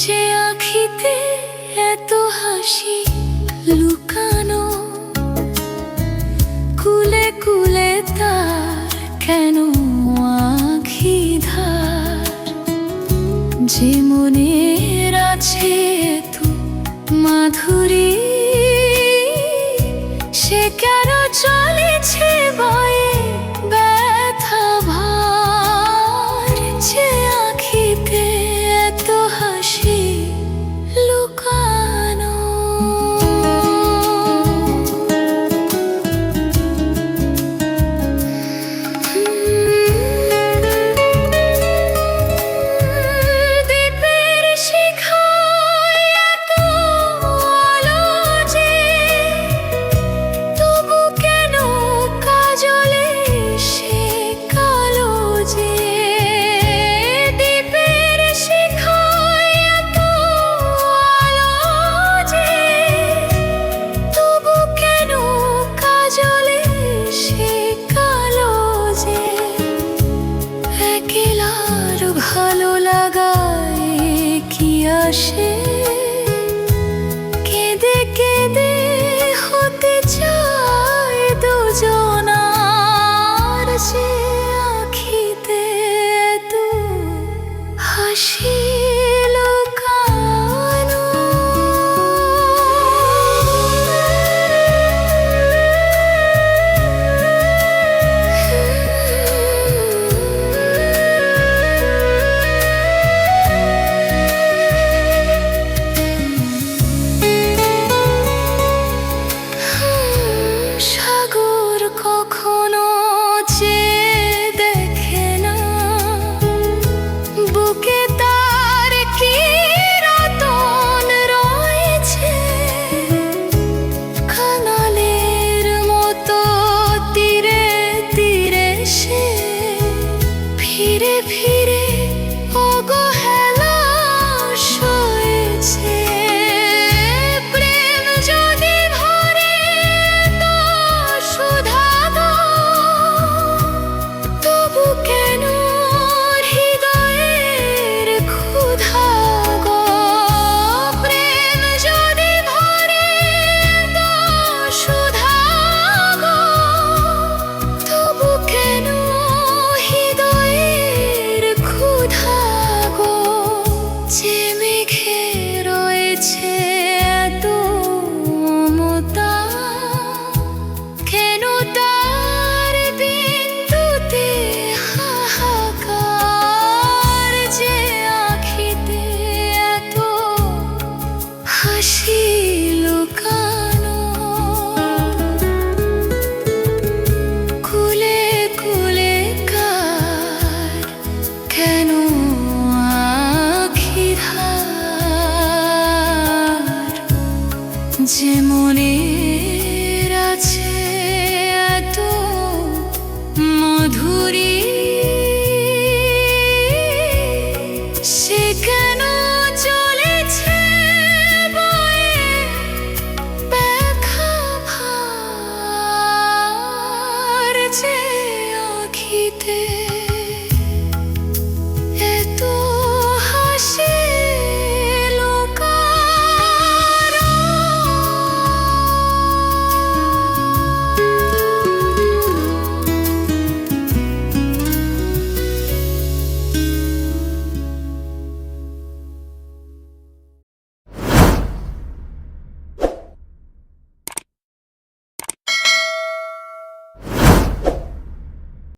যে আঁখিতে এত হাসি লুকানো, কুলে কুলে তার কেন আঁখি ধার? যে মনের আছে এত মাধুরী, সে কেন চলেছে বয়ে ব্যথা ভার? যে আঁখিতে এত হাসি লুকানো। দ্বীপের শিখায় এত আলো যে, তবু কেন কাজলে সে কালো যে? দ্বীপের শিখায় এত আলো যে, তবু কেন কাজলে সে কালো যে? একলার ভালো লাগায় কি আসে? কেঁদে কেঁদে হতে চায় দুজনার। যে আঁখিতে এত হাসি লুকানো। সাগর কখনো চেয়ে দেখে না, বুকে তার কি রতন রয়েছে? কাঙালের মতো তীরে তীরে সে ফিরে ফিরে